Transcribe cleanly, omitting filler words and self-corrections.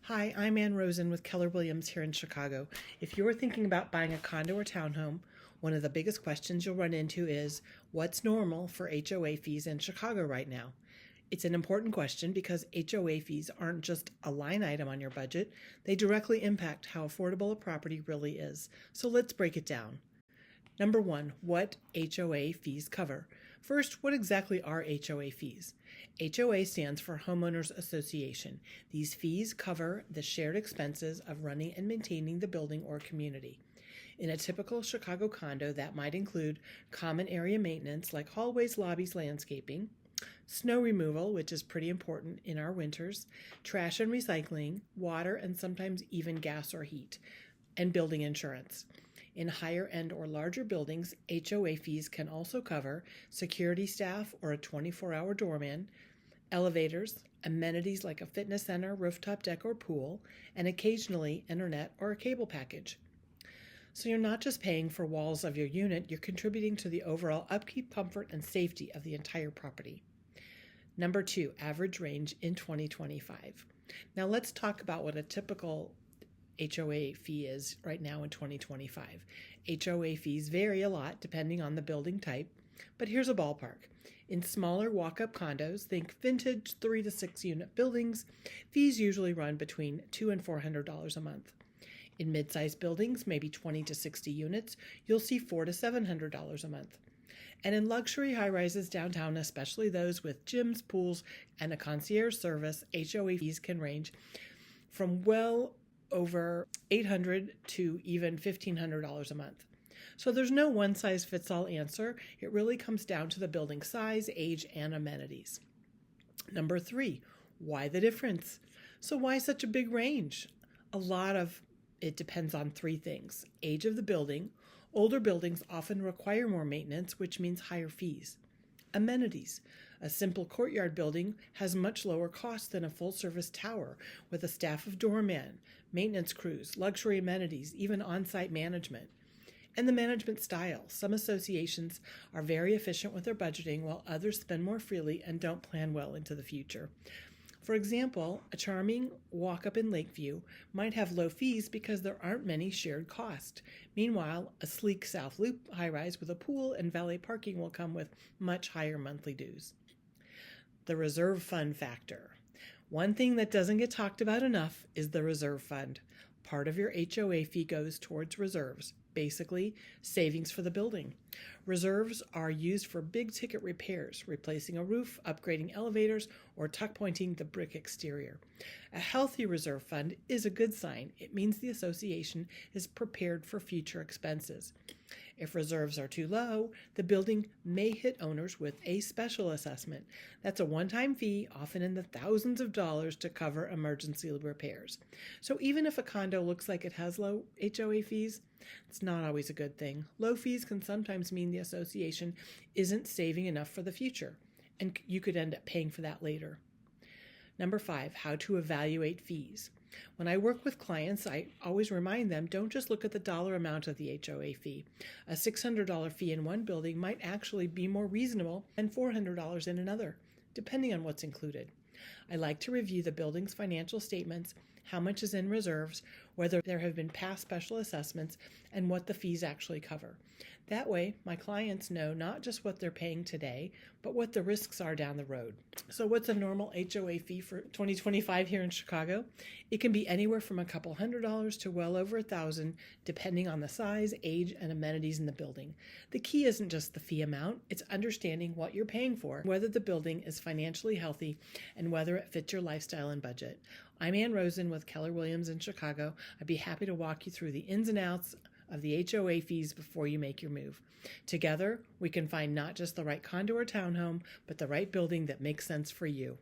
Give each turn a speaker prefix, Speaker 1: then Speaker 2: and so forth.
Speaker 1: Hi, I'm Rosen with Keller Williams here in Chicago. If you're thinking about buying a condo or townhome, one of the biggest questions you'll run into is, what's normal for HOA fees in Chicago right now? It's an important question because HOA fees aren't just a line item on your budget, they directly impact how affordable a property really is. So let's break it down. Number one, what HOA fees cover? First, what exactly are HOA fees? HOA stands for Homeowners Association. These fees cover the shared expenses of running and maintaining the building or community. In a typical Chicago condo, that might include common area maintenance like hallways, lobbies, landscaping, snow removal, which is pretty important in our winters, trash and recycling, water, and sometimes even gas or heat, and building insurance. In higher end or larger buildings, HOA fees can also cover security staff or a 24-hour doorman, elevators, amenities like a fitness center, rooftop deck, or pool, and occasionally internet or a cable package. So you're not just paying for walls of your unit, you're contributing to the overall upkeep, comfort, and safety of the entire property. Number two, average range in 2025. Now let's talk about what a typical HOA fee is right now in 2025. HOA fees vary a lot depending on the building type, but here's a ballpark. In smaller walk-up condos, think vintage 3 to 6 unit buildings, fees usually run between $200 and $400 a month. In mid-sized buildings, maybe 20 to 60 units, you'll see $400 to $700 a month. And in luxury high-rises downtown, especially those with gyms, pools, and a concierge service, HOA fees can range from well over $800 to even $1,500 a month. So there's no one-size-fits-all answer. It really comes down to the building size, age, and amenities. Number three, why the difference? So why such a big range? A lot of it depends on three things. Age of the building. Older buildings often require more maintenance, which means higher fees. Amenities. A simple courtyard building has much lower costs than a full-service tower with a staff of doormen, maintenance crews, luxury amenities, even on-site management. And the management style. Some associations are very efficient with their budgeting while others spend more freely and don't plan well into the future. For example, a charming walk-up in Lakeview might have low fees because there aren't many shared costs. Meanwhile, a sleek South Loop high-rise with a pool and valet parking will come with much higher monthly dues. The reserve fund factor. One thing that doesn't get talked about enough is the reserve fund. Part of your HOA fee goes towards reserves, basically savings for the building. Reserves are used for big-ticket repairs, replacing a roof, upgrading elevators, or tuck-pointing the brick exterior. A healthy reserve fund is a good sign. It means the association is prepared for future expenses. If reserves are too low, the building may hit owners with a special assessment. That's a one-time fee, often in the thousands of dollars, to cover emergency repairs. So even if a condo looks like it has low HOA fees, it's not always a good thing. Low fees can sometimes mean the association isn't saving enough for the future, and you could end up paying for that later. Number five, how to evaluate fees. When I work with clients, I always remind them, don't just look at the dollar amount of the HOA fee. A $600 fee in one building might actually be more reasonable than $400 in another, depending on what's included. I like to review the building's financial statements, how much is in reserves, whether there have been past special assessments, and what the fees actually cover. That way, my clients know not just what they're paying today, but what the risks are down the road. So what's a normal HOA fee for 2025 here in Chicago? It can be anywhere from a couple $100 to well over $1,000, depending on the size, age, and amenities in the building. The key isn't just the fee amount, it's understanding what you're paying for, whether the building is financially healthy, and whether it fits your lifestyle and budget. I'm Rosen with Keller Williams in Chicago. I'd be happy to walk you through the ins and outs of the HOA fees before you make your move. Together, we can find not just the right condo or townhome, but the right building that makes sense for you.